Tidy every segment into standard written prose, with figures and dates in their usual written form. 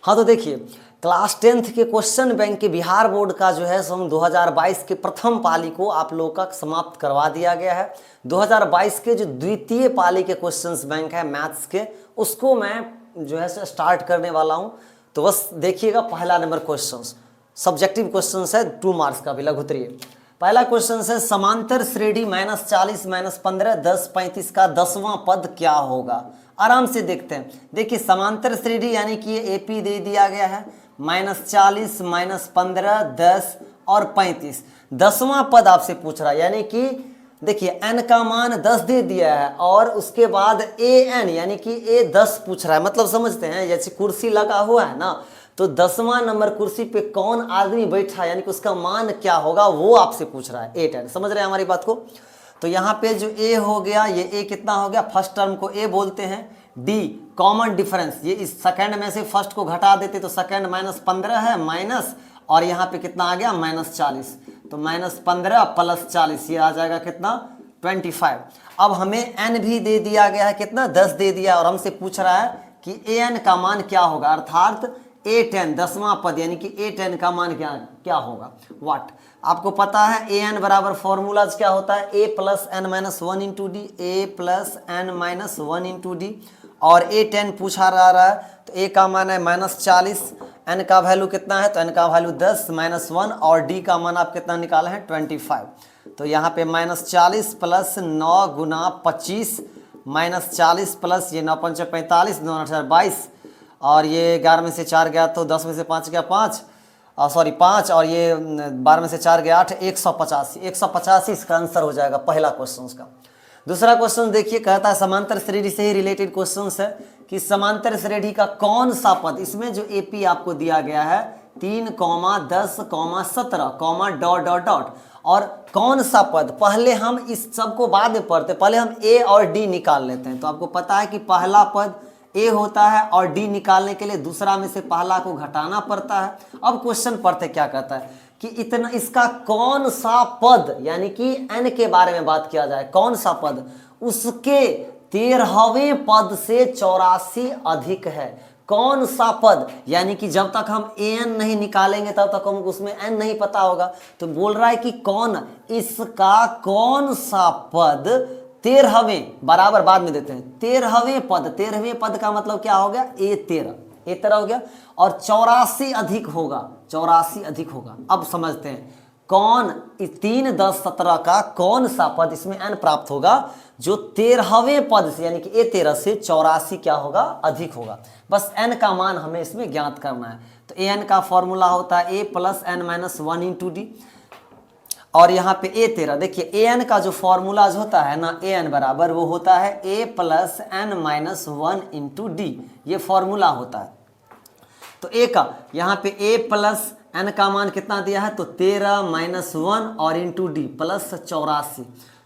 हाँ तो देखिए, क्लास 10th के क्वेश्चन बैंक के बिहार बोर्ड का जो है सन 2022 के प्रथम पाली को आप लोगों का समाप्त करवा दिया गया है। 2022 के जो द्वितीय पाली के क्वेश्चंस बैंक है मैथ्स के, उसको मैं जो है स्टार्ट करने वाला हूँ। तो बस देखिएगा, पहला नंबर क्वेश्चन सब्जेक्टिव क्वेश्चन है 2 मार्क्स का भी, लघुत्तरीय। पहला क्वेश्चन है समांतर श्रेणी -40 -15 10 35 का 10वां पद क्या होगा। आराम से देखते हैं। देखिए समांतर श्रेणी यानी कि ये AP दे दिया गया है, -40 -15 10 और 35। 10वां पद आपसे पूछ रहा है, यानी कि देखिए n का मान 10 दे दिया है और उसके बाद AN यानी कि A 10 पूछ रहा है। मतलब समझते हैं, जैसे कुर्सी लगा हुआ है ना, तो 10वां नंबर कुर्सी पे कौन आदमी बैठा है यानी कि उसका मान क्या होगा वो आपसे पूछ रहा है। 8 समझ रहे हैं हमारी बात को। तो यहाँ पे जो A हो गया, ये A कितना हो गया, फर्स्ट टर्म को A बोलते हैं। D कॉमन डिफरेंस, ये इस सेकंड में से फर्स्ट को घटा देते तो सेकंड -15 है माइनस, और यहाँ पे कितना आ गया -40, तो -15 + 40 ये आ जाएगा कितना 25। अब हमें n भी दे दिया गया है, कितना 10 दे दिया, और हमसे पूछ रहा है कि an का मान क्या होगा, अर्थात A10 10वां पद यानी कि A10 का मान क्या होगा। वाट आपको पता है an बराबर फॉर्मूलाज क्या होता है, A + n - 1 × D, A + n - 1 × D, और A10 पूछा जा रहा है तो A का मान है -40, n का वैल्यू कितना है, तो n का वैल्यू 10 -1, और D का मान आप कितना निकाले हैं 25। तो यहाँ पे -40 + 9 × 25 -40 प्लस ये 9 × 5 = 45, 9 × 8 = 22, और ये 11 में से 4 गया तो 10 में से 5 गया 5, सॉरी 5, और ये 12 में से 4 गया 8, 185। 185 इसका आंसर हो जाएगा पहला क्वेश्चन का। दूसरा क्वेश्चन देखिए, कहता है समांतर श्रेणी से ही रिलेटेड क्वेश्चन है कि समांतर श्रेणी का कौन सा पद, इसमें जो AP आपको दिया गया है 3, 10, 17, ... और कौन सा पद, पहले हम इस सबको बाद में पढ़ते, पहले हम A और D निकाल लेते हैं। तो आपको पता है कि पहला पद A होता है और D निकालने के लिए दूसरा में से पहला को घटाना पड़ता है। अब क्वेश्चन पढ़ते क्या कहता है कि इतना इसका कौन सा पद, यानी कि n के बारे में बात किया जाए, कौन सा पद उसके 13वें पद से 84 अधिक है। कौन सा पद, यानी कि जब तक हम an नहीं निकालेंगे तब तक हमको उसमें n नहीं पता होगा। तो बोल रहा है कि कौन, इसका कौन सा पद 13वें, बराबर बाद में देते हैं, 13वें पद, 13वें पद का मतलब क्या हो गया, A13 हो गया, और 84 अधिक होगा, 84 अधिक होगा। अब समझते हैं कौन 3, 10, 17 का कौन सा पद, इसमें n प्राप्त होगा जो 13वें पद से यानी कि A13 से 84 क्या होगा, अधिक होगा। बस n का मान हमें इसमें ज्ञात करना है। तो an का फॉर्मूला होता है A + n - 1 × D, और यहाँ पे A13 देखिए an का जो फॉर्मूला होता है ना, an बराबर वो होता है A + n - 1 × D, ये फॉर्मूला होता है। तो A का यहाँ पे A + n का मान कितना दिया है, तो 13 - 1 और × D +84।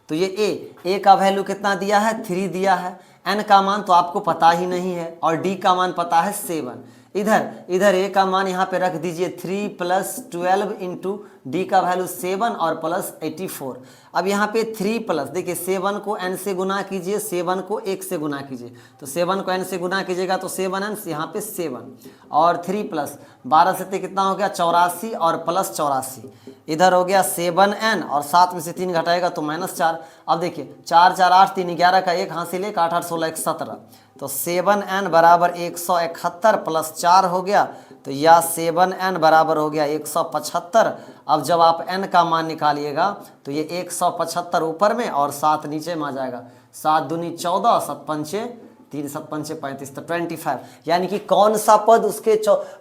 तो ये A का वैल्यू कितना दिया है, 3 दिया है, n का मान तो आपको पता ही नहीं है, और D का मान पता है 7। इधर A का मान यहाँ पे रख दीजिए 3 + 12 × D का वैल्यू 7 और +84। अब यहाँ पे 3 देखिए 7 को n से गुना कीजिए, 7 को 1 से गुना कीजिए, तो 7 को n से गुना कीजिएगा तो 7n, यहाँ पे 7, और 3 + 12 से कितना हो गया 84, और +84, इधर हो गया 7n, और 7 में से 3 घटाएगा तो -4। अब देखिए 4 4 8 3 11 का 1 हासिल 1 8 8 16 117, तो 7n बराबर 171 + 4 हो गया, तो या 7n बराबर हो गया 175। अब जब आप n का मान निकालिएगा तो ये 175 ऊपर में और 7 नीचे में आ जाएगा, 7 दूनी 14, 7 पंचे 3, 7 पंचे 35, तो 25। यानी कि कौन सा पद उसके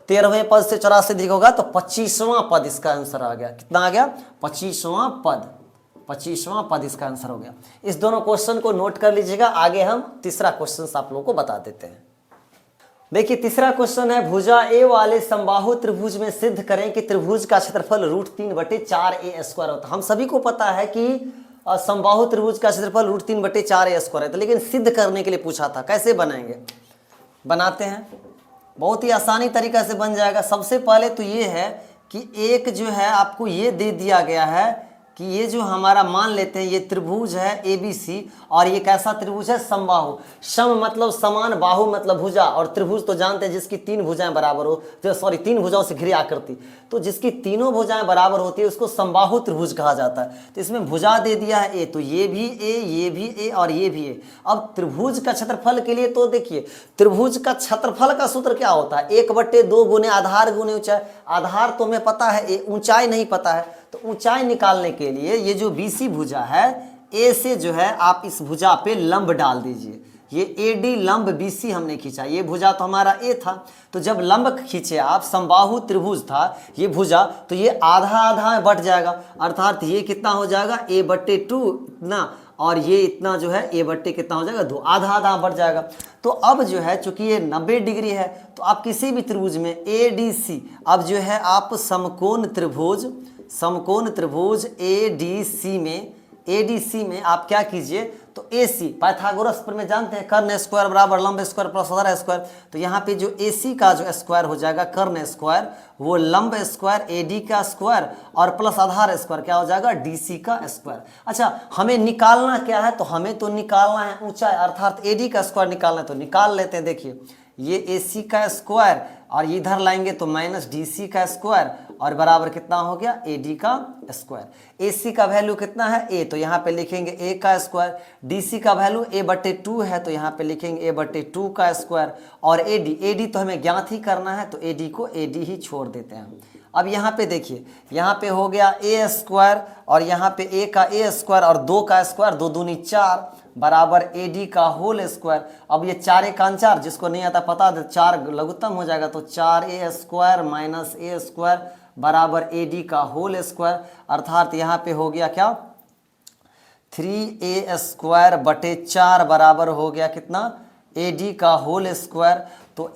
13वें पद से 84 अधिक होगा, तो 25वां पद इसका आंसर आ गया। कितना आ गया, 25वां पद, 25वां पद इसका आंसर हो गया। इस दोनों क्वेश्चन को नोट कर लीजिएगा। आगे हम तीसरा क्वेश्चन आप लोगों को बता देते हैं। देखिए तीसरा क्वेश्चन है, भुजा A वाले समबाहु त्रिभुज में सिद्ध करें कि त्रिभुज का क्षेत्रफल √3/4a² होता है। हम सभी को पता है कि समबाहु त्रिभुज का क्षेत्रफल √3/4a² है, तो लेकिन सिद्ध करने के लिए पूछा था। कैसे बनाएंगे, बनाते हैं, बहुत ही आसानी तरीका से बन जाएगा। सबसे पहले तो ये है कि एक जो है आपको ये दे दिया गया है कि ये जो हमारा मान लेते हैं ये त्रिभुज है ABC और ये कैसा त्रिभुज है, समबाहु। सम मतलब समान, बाहु मतलब भुजा, और त्रिभुज तो जानते हैं जिसकी तीन भुजाएं बराबर हो, जो सॉरी तीन भुजाओं से घिरी आकृति, तो जिसकी तीनों भुजाएं बराबर होती है उसको समबाहु त्रिभुज कहा जाता है। तो इसमें भुजा दे दिया है A, तो ये भी A, ये भी A और ये भी A। अब त्रिभुज का क्षेत्रफल के लिए तो देखिए त्रिभुज का क्षेत्रफल का सूत्र क्या होता है, 1/2 गुने आधार गुने ऊंचाई। आधार तो हमें पता है, ऊंचाई नहीं पता है, तो ऊंचाई निकालने के लिए ये जो BC भुजा है A से जो है आप इस भुजा पे लंब डाल दीजिए। ये AD लंब BC हमने खींचा, ये भुजा तो हमारा A था, तो जब लंब खींचे आप, समबाहु त्रिभुज था ये भुजा, तो ये आधा आधा बढ़ जाएगा, अर्थात ये कितना हो जाएगा A/2 इतना, और ये इतना जो है A/2 कितना हो जाएगा 2, आधा आधा बढ़ जाएगा। तो अब जो है चूंकि ये 90 डिग्री है, तो आप किसी भी त्रिभुज में ADC, अब जो है आप समकोण त्रिभुज ADC में आप क्या कीजिए, तो AC पाइथागोरस पर में जानते हैं कर्ण स्क्वायर बराबर लंब स्क्वायर प्लस आधार स्क्वायर, तो यहाँ पे जो AC का जो स्क्वायर हो जाएगा कर्ण स्क्वायर, वो लंब स्क्वायर AD का स्क्वायर और प्लस आधार स्क्वायर क्या हो जाएगा DC का स्क्वायर। अच्छा, हमें निकालना क्या है, तो हमें तो निकालना है ऊंचाई, अर्थात AD का स्क्वायर निकालना है, तो निकाल लेते हैं। देखिए ये AC का स्क्वायर और इधर लाएंगे तो माइनस DC का स्क्वायर और बराबर कितना हो गया AD का स्क्वायर। AC का वैल्यू कितना है A, तो यहाँ पे लिखेंगे A का स्क्वायर, DC का वैल्यू A/2 है, तो यहाँ पे लिखेंगे A/2 का स्क्वायर, और AD तो हमें ज्ञात ही करना है, तो AD को AD ही छोड़ देते हैं। अब यहाँ पे देखिए, यहाँ पे हो गया A स्क्वायर और यहाँ पे A का A स्क्वायर और 2 का स्क्वायर, 2 दूनी 4 बराबर AD का होल स्क्वायर। अब ये 4 1 4, जिसको नहीं आता पता दे, 4 लघुत्तम हो जाएगा, तो 4A square minus A square बराबर AD का होल स्क्वायर, अर्थात यहाँ पे हो गया क्या 3A स्क्वायर बटे 4 बराबर हो गया कितना AD का होल स्क्वायर। तो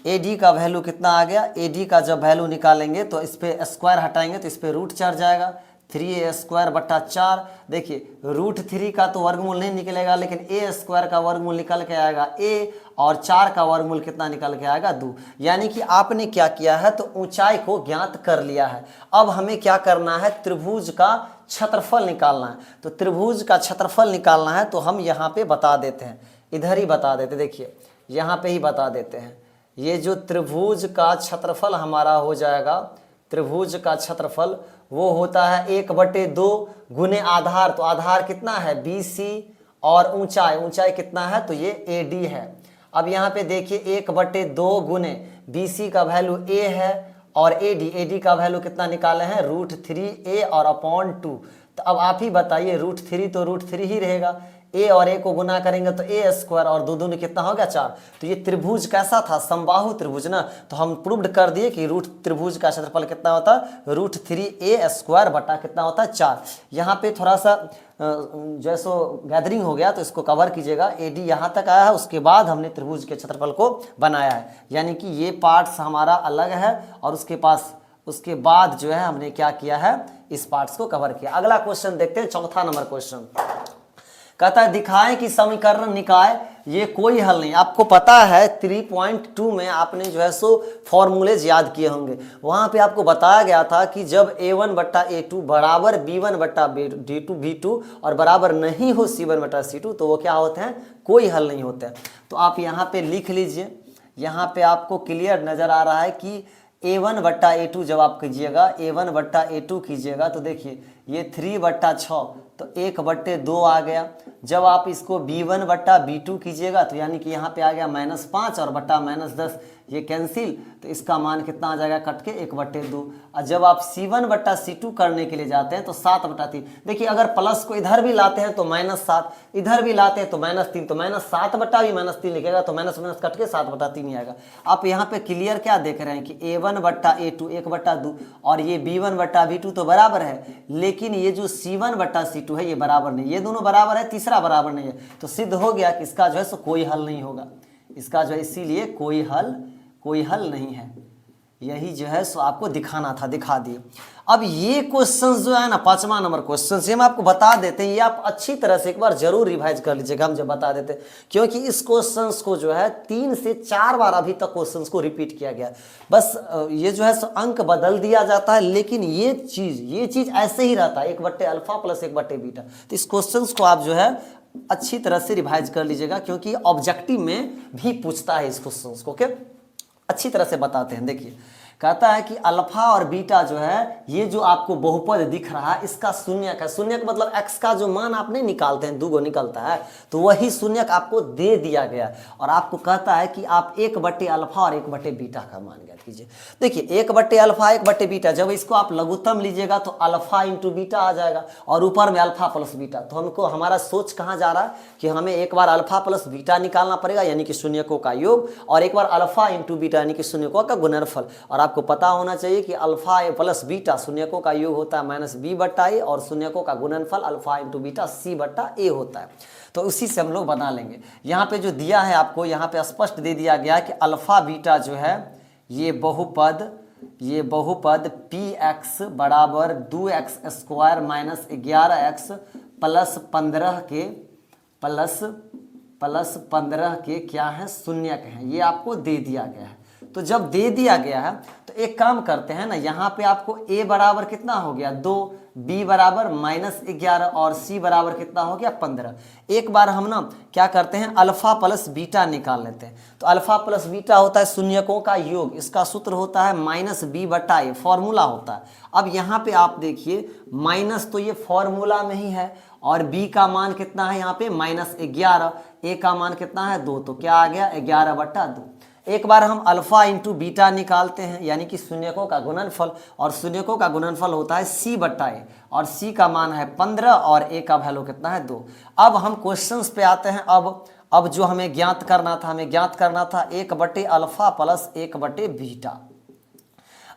AD का वैल्यू कितना आ गया, AD का जब वैल्यू निकालेंगे तो इस पे स्क्वायर हटाएंगे तो इस पे रूट चढ़ जाएगा, 3A स्क्वायर बटा 4। देखिए √3 का तो वर्गमूल नहीं निकलेगा, लेकिन A स्क्वायर का वर्गमूल निकल के आएगा A, और 4 का वर्गमूल कितना निकल के आएगा 2। यानी कि आपने क्या किया है, तो ऊंचाई को ज्ञात कर लिया है। अब हमें क्या करना है, त्रिभुज का क्षेत्रफल निकालना है। तो त्रिभुज का क्षेत्रफल निकालना है, तो हम यहाँ पे बता देते हैं, इधर ही बता देते, देखिए यहाँ पे ही बता देते हैं। ये जो त्रिभुज का क्षेत्रफल हमारा हो जाएगा, त्रिभुज का क्षेत्रफल वो होता है 1/2 गुने आधार, तो आधार कितना है BC, और ऊंचाई कितना है, तो ये AD है। अब यहाँ पे देखिए 1/2 गुने BC का वैल्यू A है और AD का वैल्यू कितना निकाले हैं √3A और अपॉन 2। तो अब आप ही बताइए, √3 तो √3 ही रहेगा, A और A को गुना करेंगे तो A स्क्वायर और 2 दूनी कितना हो गया 4। तो ये त्रिभुज कैसा था, समबाहु त्रिभुज ना, तो हम प्रूव्ड कर दिए कि त्रिभुज का क्षेत्रफल कितना होता है √3A स्क्वायर बटा कितना होता है 4। यहाँ पे थोड़ा सा जैसो गैदरिंग हो गया, तो इसको कवर कीजिएगा। AD यहाँ तक आया है, उसके बाद हमने त्रिभुज के क्षेत्रफल को बनाया है, यानी कि ये पार्ट्स हमारा अलग है और उसके बाद जो है हमने क्या किया है, इस पार्ट्स को कवर किया। अगला क्वेश्चन देखते हैं, चौथा नंबर क्वेश्चन कहता है दिखाएं कि समीकरण निकाय ये कोई हल नहीं। आपको पता है 3.2 में आपने जो है सो फॉर्मूलेज याद किए होंगे, वहां पे आपको बताया गया था कि जब A1/A2 बराबर B1/B2 और बराबर नहीं हो C1/C2 तो वो क्या होते हैं, कोई हल नहीं होते हैं। तो आप यहाँ पे लिख लीजिए, यहाँ पे आपको क्लियर नजर आ रहा है कि A1/A2 जब आप कीजिएगा, A1/A2 कीजिएगा तो देखिए ये 3/6 तो 1/2 आ गया। जब आप इसको B1/B2 कीजिएगा तो यानी कि यहाँ पे आ गया -5 और बटा -10, ये कैंसिल, तो इसका मान कितना आ जाएगा कट के 1/2। और जब आप C1/C2 करने के लिए जाते हैं तो 7/3। देखिए अगर प्लस को इधर भी लाते हैं तो -7, इधर भी लाते हैं तो -3, तो -7 बटा भी -3 लिखेगा तो माइनस कट के 7/3 ही आएगा। आप यहाँ पे क्लियर क्या देख रहे हैं कि A1/A2 1/2 और ये B1/B2 तो बराबर है, लेकिन ये जो C1/C2 है ये बराबर नहीं, ये दोनों बराबर है, तीसरा बराबर नहीं है, तो सिद्ध हो गया कि इसका जो है सो कोई हल नहीं होगा, इसका जो है इसीलिए कोई हल नहीं है। यही जो है सो आपको दिखाना था, दिखा दिए। अब ये क्वेश्चन जो है ना 5वां नंबर क्वेश्चन से हम आपको बता देते हैं, ये आप अच्छी तरह से एक बार जरूर रिवाइज कर लीजिएगा, हम जब बता देते हैं, क्योंकि इस क्वेश्चन को जो है 3 से 4 बार अभी तक क्वेश्चन को रिपीट किया गया। बस ये जो है सो अंक बदल दिया जाता है, लेकिन ये चीज ऐसे ही रहता है 1/अल्फा प्लस 1/बीटा। तो इस क्वेश्चन को आप जो है अच्छी तरह से रिवाइज कर लीजिएगा, क्योंकि ऑब्जेक्टिव में भी पूछता है इस क्वेश्चन को। ओके, अच्छी तरह से बताते हैं। देखिए, कहता है कि अल्फा और बीटा जो है, ये जो आपको बहुपद दिख रहा है, इसका शून्यक है। शून्यक मतलब x का जो मान आपने निकालते हैं, 2 निकलता है, तो वही शून्यक आपको दे दिया गया और आपको कहता है कि आप 1/अल्फा और 1/बीटा का मान ज्ञात कीजिए। देखिए, 1/अल्फा 1/बीटा, जब इसको आप लघुत्तम लीजिएगा तो अल्फा इंटू बीटा आ जाएगा और ऊपर में अल्फा प्लस बीटा। तो हमको हमारा सोच कहाँ जा रहा है कि हमें एक बार अल्फा प्लस बीटा निकालना पड़ेगा, यानी कि शून्यकों का योग, और एक बार अल्फा इंटू बीटा यानी कि शून्यकों का गुणनफल। और आपको पता होना चाहिए कि अल्फा प्लस बीटा शून्यकों का योग होता है -b/a और शून्यकों का गुणनफल अल्फा इंटू बीटा c/a होता है। तो उसी से हम लोग बना लेंगे। यहाँ पे जो दिया है आपको, यहाँ पे स्पष्ट दे दिया गया है कि अल्फा बीटा जो है ये बहुपद px बराबर 2x² - 11x प्लस 15 के क्या है, शून्यक है। ये आपको दे दिया गया है। तो जब दे दिया गया है तो एक काम करते हैं ना, यहाँ पे आपको a बराबर कितना हो गया 2, b बराबर -11 और c बराबर कितना हो गया 15। एक बार हम ना क्या करते हैं, अल्फा प्लस बीटा निकाल लेते हैं। तो अल्फा प्लस बीटा होता है शून्यकों का योग, इसका सूत्र होता है -b/a, फॉर्मूला होता है। अब यहाँ पे आप देखिए, माइनस तो ये फॉर्मूला में ही है और b का मान कितना है यहाँ पे -11, a का मान कितना है 2, तो क्या आ गया 11/2। एक बार हम अल्फा इंटू बीटा निकालते हैं, यानी कि शून्यकों का गुणनफल, और शून्यकों का गुणनफल होता है c/a और c का मान है 15 और a का वैल्यू कितना है 2। अब हम क्वेश्चंस पे आते हैं। अब जो हमें ज्ञात करना था, 1/अल्फा प्लस 1/बीटा।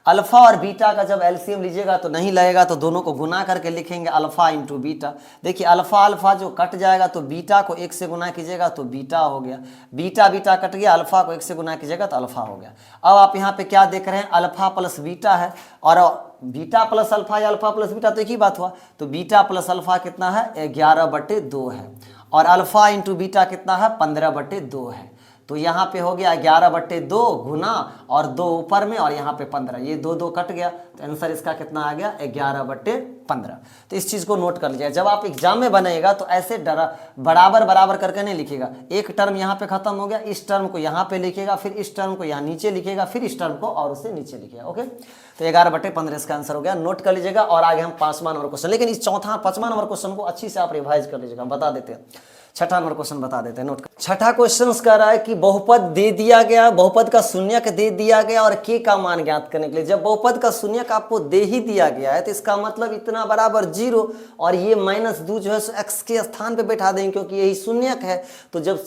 अल्फा और बीटा का जब एलसीएम लीजिएगा तो नहीं लगेगा, तो दोनों को गुना करके लिखेंगे अल्फा इंटू बीटा। देखिए, अल्फा जो कट जाएगा तो बीटा को 1 से गुना कीजिएगा तो बीटा हो गया, बीटा कट गया, अल्फा को 1 से गुना कीजिएगा तो अल्फा हो गया। अब आप यहाँ पे क्या देख रहे हैं, अल्फा प्लस बीटा है और बीटा प्लस अल्फा या अल्फा प्लस बीटा तो एक ही बात हुआ। तो बीटा प्लस अल्फा कितना है 11/2 है और अल्फा इंटू बीटा कितना है 15/2 है। तो यहाँ पे हो गया 11/2 गुना और 2 ऊपर में और यहाँ पे 15, ये 2 कट गया, तो आंसर इसका कितना आ गया 11/15। तो इस चीज़ को नोट कर लीजिएगा। जब आप एग्जाम में बनाएगा तो ऐसे बराबर करके नहीं लिखेगा। एक टर्म यहाँ पे खत्म हो गया, इस टर्म को यहाँ पे लिखेगा, फिर इस टर्म को यहाँ नीचे लिखेगा, फिर इस टर्म को और उससे नीचे लिखेगा। ओके, तो 11/15 इसका आंसर हो गया, नोट कर लीजिएगा। और आगे हम 5वां नंबर क्वेश्चन, लेकिन इस 5वां नंबर क्वेश्चन को अच्छी से आप रिवाइज कर लीजिएगा। हम बता देते हैं 6ठा नंबर क्वेश्चन बता देते हैं, नोट कर। 6ठा क्वेश्चन कह रहा है कि बहुपद दे दिया गया, बहुपद का शून्यक दे दिया गया और k का मान ज्ञात करने के लिए। जब बहुपद का शून्यक आपको दे ही दिया गया है तो इसका मतलब इतना बराबर 0 और ये -2 जो है x के स्थान पे बैठा देंगे, क्योंकि यही शून्यक है। तो जब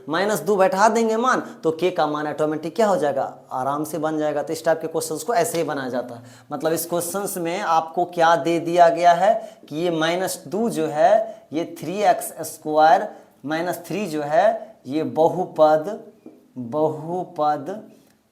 -2 बैठा देंगे मान, तो k का मान ऑटोमेटिक क्या हो जाएगा, आराम से बन जाएगा। तो इस टाइप के क्वेश्चंस को ऐसे ही बनाया जाता है। मतलब इस क्वेश्चंस में आपको क्या दे दिया गया है कि ये -2 जो है ये 3x² -3 जो है ये बहुपद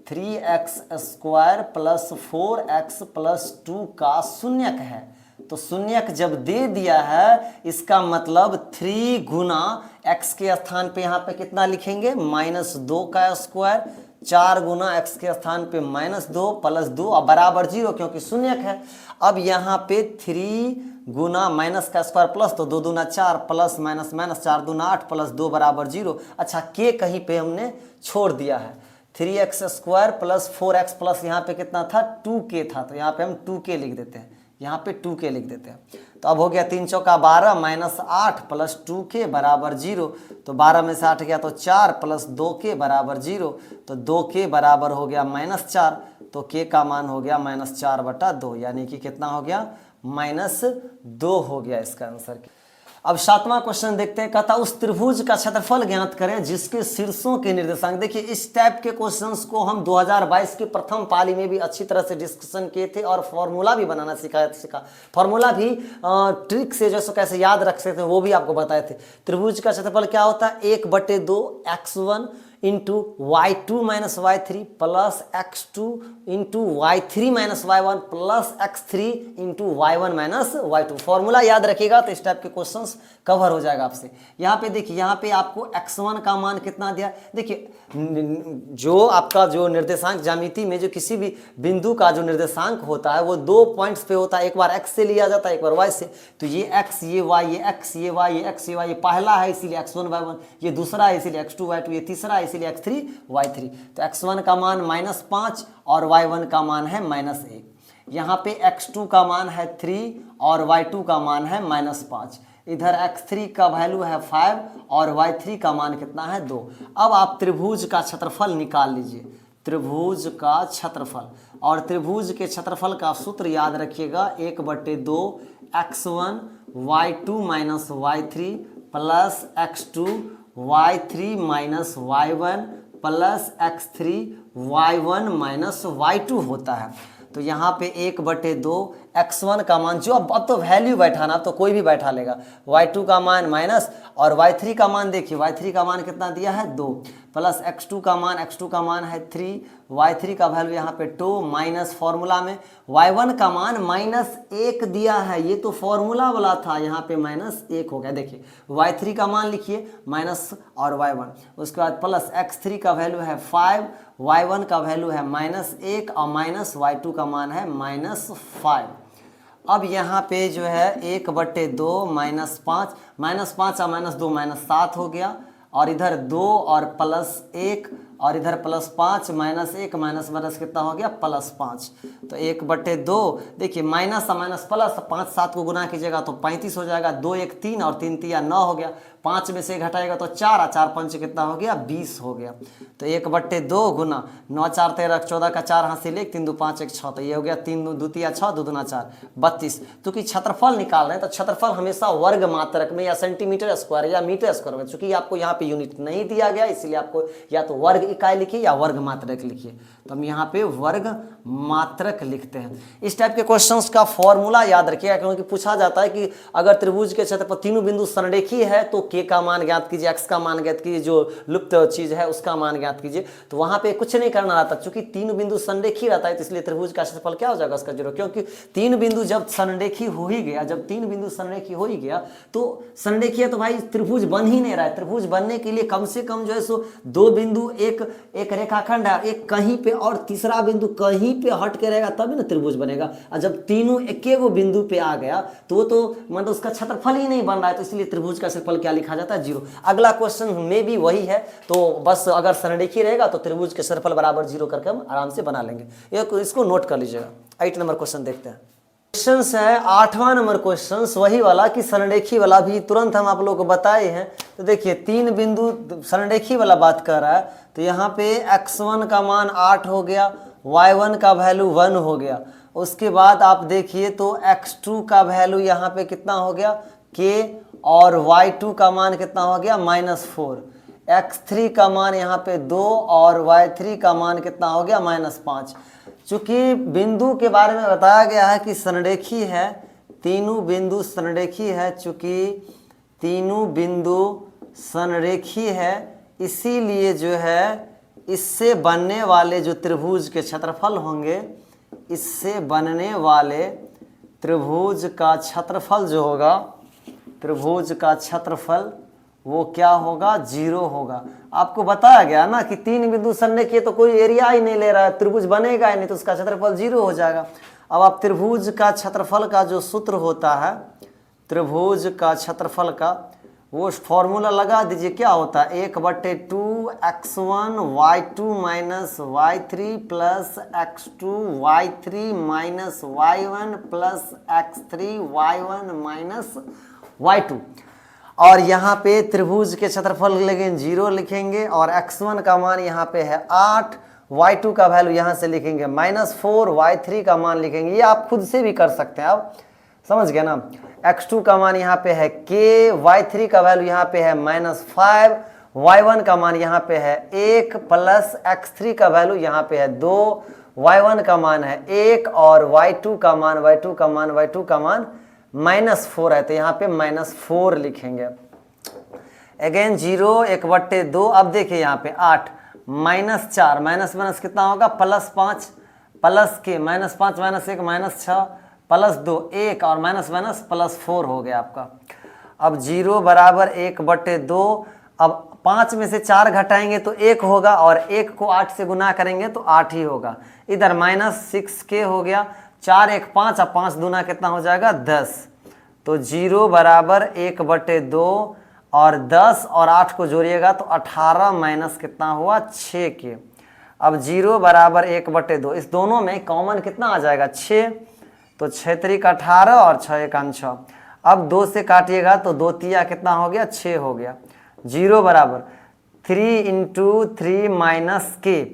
3x² प्लस 4x प्लस 2 का शून्यक है। तो शून्यक जब दे दिया है, इसका मतलब 3 गुना x के स्थान पे यहाँ पे कितना लिखेंगे -2 का स्क्वायर, 4 गुना x के स्थान पे -2 प्लस 2 और बराबर 0, क्योंकि शून्यक है। अब यहाँ पे 3 गुना माइनस का स्क्वायर प्लस, तो 2 दूना 4 प्लस माइनस 4 दूना 8 प्लस 2 बराबर 0। अच्छा, के कहीं पे हमने छोड़ दिया है। 3x² प्लस 4x प्लस यहाँ पे कितना था 2k था, तो यहाँ पे हम 2k लिख देते हैं, यहाँ पे 2k लिख देते हैं। तो अब हो गया 3 चौका 12 -8 प्लस 2k बराबर 0। तो 12 में से 8 गया तो 4 प्लस 2k बराबर 0। तो 2k बराबर हो गया -4, तो k का मान हो गया -4/2, यानी कि कितना हो गया -2 हो गया इसका आंसर। अब 7वां क्वेश्चन देखते हैं। कहता उस त्रिभुज का क्षेत्रफल ज्ञात करें जिसके शीर्षों के निर्देशांक। देखिए, इस टाइप के क्वेश्चंस को हम 2022 की प्रथम पाली में भी अच्छी तरह से डिस्कशन किए थे और फॉर्मूला भी बनाना सीखा। फॉर्मूला भी ट्रिक से जैसे कैसे याद रख सकते हैं वो भी आपको बताए थे। त्रिभुज का क्षेत्रफल क्या होता है 1/2 x1 into y2 minus y3 plus x2 into y3 minus y1 plus x3 into y1 minus y2। Formula याद रखिएगा तो इस टाइप के क्वेश्चंस कवर हो जाएगा आपसे। यहाँ पे देखिए, यहाँ पे आपको x1 का मान कितना दिया, देखिए जो आपका जो निर्देशांक ज्यामिति में जो किसी भी बिंदु का जो निर्देशांक होता है वो 2 पॉइंट्स पे होता है, एक बार x से लिया जाता है, एक बार y से। तो ये x, ये y, ये x, ये y, ये x, ये y, ये पहला है इसीलिए x1 y1, ये दूसरा है इसीलिए x2 y2, ये तीसरा है इसीलिए x3 y3। तो x1 का मान -5 और y1 का मान है -1। यहाँ पे x2 का मान है 3 और y2 का मान है -5। इधर x3 का वैल्यू है 5 और y3 का मान कितना है 2। अब आप त्रिभुज का क्षेत्रफल निकाल लीजिए, त्रिभुज का क्षेत्रफल। और त्रिभुज के क्षेत्रफल का सूत्र याद रखिएगा, 1/2 x1 y2 minus y3 plus x2 y3 minus y1 plus x3 y1 minus y2 होता है। तो यहाँ पे 1/2 x1 का मान, जो अब तो वैल्यू बैठाना, तो कोई भी बैठा लेगा, y2 का मान माइनस और y3 का मान देखिए, y3 का मान कितना दिया है 2 प्लस x2 का मान है 3, y3 का वैल्यू यहाँ पे 2 माइनस फॉर्मूला में y1 का मान -1 दिया है, ये तो फॉर्मूला वाला था, यहाँ पे -1 हो गया। देखिए y3 का मान लिखिए माइनस और y1, उसके बाद प्लस x3 का वैल्यू है 5, y1 का वैल्यू है -1 और माइनस y2 का मान है -5। अब यहाँ पे जो है 1/2 -5 और -2 -7 हो गया, और इधर 2 और +1 और इधर +5 -1 माइनस कितना हो गया +5। तो 1/2 देखिए माइनस और माइनस प्लस, 5 7 को गुना कीजिएगा तो 35 हो जाएगा, 2 1 3 और 3 3 9 हो गया, 5 में से घटाएगा तो 4 और 4 5 कितना हो गया 20 हो गया। तो 1/2 गुना 9 4 13 14 का 4 हाथ से ले 3 2 5 1 6, तो ये हो गया 3 2 3 6 2 2 4 32। तो कि क्षेत्रफल निकाल रहे हैं तो क्षेत्रफल हमेशा वर्ग मात्रक में या सेंटीमीटर स्क्वायर या मीटर स्क्वायर में, चूंकि आपको यहाँ पे यूनिट नहीं दिया गया इसलिए आपको या तो वर्ग इकाई लिखिए या वर्ग मात्रक लिखिए। तो हम यहाँ पे वर्ग मात्रक लिखते हैं। इस टाइप के क्वेश्चंस का फॉर्मूला याद रखिएगा, क्योंकि पूछा जाता है कि अगर त्रिभुज के क्षेत्रफल तीनों बिंदु संरेखीय है तो के का मान ज्ञात कीजिए, एक्स का मान ज्ञात कीजिए, जो लुप्त चीज है उसका मान ज्ञात कीजिए। तो वहां पे कुछ नहीं करना रहता, चूंकि तीनों बिंदु संरेखीय रहता है तो इसलिए त्रिभुज का क्षेत्रफल क्या हो जाएगा उसका 0, क्योंकि तीन बिंदु जब संरेखीय हो ही गया, जब तीन बिंदु संरेखीय हो ही गया तो संरेखीय तो भाई त्रिभुज बन ही नहीं रहा है। त्रिभुज बनने के लिए कम से कम जो है सो 2 बिंदु एक रेखाखंड है, एक कहीं पे और तीसरा बिंदु कहीं पे हट के रहेगा तभी ना त्रिभुज बनेगा। और जब तीनों एक बिंदु पे आ गया तो वो तो मतलब उसका क्षेत्रफल ही नहीं बन रहा है, तो इसलिए त्रिभुज का क्षेत्रफल क्या लिखा जाता है 0। अगला क्वेश्चन में भी वही है, तो बस अगर संरेखीय रहेगा तो त्रिभुज के क्षेत्रफल बराबर 0 करके हम आराम से बना लेंगे। इसको नोट कर लीजिएगा। 8 नंबर क्वेश्चन देखते हैं। क्वेश्चन है 8वां नंबर क्वेश्चन, वही वाला कि संरेखीय वाला भी तुरंत हम आप लोग को बताए हैं। तो देखिए 3 बिंदु संरेखीय वाला बात कर रहा है, तो यहाँ पे x1 का मान 8 हो गया, y1 का वैल्यू 1 हो गया। उसके बाद आप देखिए तो x2 का वैल्यू यहाँ पे कितना हो गया k, और y2 का मान कितना हो गया -4, x3 का मान यहाँ पे 2 और y3 का मान कितना हो गया -5। चूंकि बिंदु के बारे में बताया गया है कि संरेखीय है, तीनों बिंदु संरेखीय है, चूंकि तीनों बिंदु संरेखीय है इसीलिए जो है इससे बनने वाले जो त्रिभुज के क्षेत्रफल होंगे, इससे बनने वाले त्रिभुज का क्षेत्रफल जो होगा, त्रिभुज का क्षेत्रफल वो क्या होगा 0 होगा। आपको बताया गया ना कि 3 बिंदु संरेखीय तो कोई एरिया ही नहीं ले रहा है, त्रिभुज बनेगा ही नहीं, तो उसका क्षेत्रफल 0 हो जाएगा। अब आप त्रिभुज का क्षेत्रफल का जो सूत्र होता है, त्रिभुज का क्षेत्रफल का वो फॉर्मूला लगा दीजिए, क्या होता है 1/2 x1 y2 minus y3 plus x2 y3 minus y1 plus x3 y1 minus y2। और यहाँ पे त्रिभुज के क्षेत्रफल लेकिन 0 लिखेंगे, और x1 का मान यहाँ पे है 8, y2 का वैल्यू यहाँ से लिखेंगे -4, y3 का मान लिखेंगे, ये आप खुद से भी कर सकते हैं, आप समझ गए ना। x2 का मान यहाँ पे है k, y3 का वैल्यू यहाँ पे है -5, y1 का मान यहाँ पे है 1 प्लस x3 का वैल्यू यहाँ पे है 2, y1 का मान है 1 और y2 का मान -4 है, तो यहाँ पे -4 लिखेंगे। अगेन 0 1/2। अब देखिए यहाँ पे 8 -4 माइनस माइनस कितना होगा +5 प्लस के -5 -1 -6 +2 1 और माइनस माइनस +4 हो गया आपका। अब 0 बराबर 1/2। अब 5 में से 4 घटाएंगे तो 1 होगा और 1 को 8 से गुना करेंगे तो 8 ही होगा। इधर -6k हो गया, 4 1 5 और 5 दूना कितना हो जाएगा 10। तो 0 बराबर 1/2 और 10 और 8 को जोड़िएगा तो 18 माइनस कितना हुआ 6k। अब 0 बराबर 1/2, इस दोनों में कॉमन कितना आ जाएगा 6, तो 6 3 18 और 6 1 6। अब 2 से काटिएगा तो 2 तिया कितना हो गया 6 हो गया। 0 बराबर 3 × 3 - k,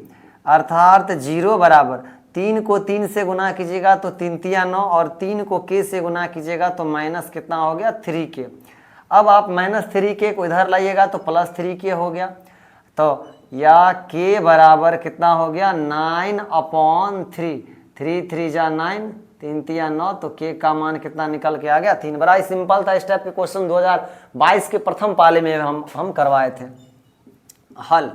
अर्थात 0 बराबर 3 को 3 से गुना कीजिएगा तो 3 तिया 9 और 3 को k से गुना कीजिएगा तो माइनस कितना हो गया 3k। अब आप -3k को इधर लाइएगा तो +3k हो गया। तो या k बराबर कितना हो गया 9/3, 3 3 जा 9, 3 तिया 9, तो k का मान कितना निकल के आ गया 3। बड़ा ही सिंपल था। इस टाइप के क्वेश्चन 2022 के प्रथम पाले में हम करवाए थे। हल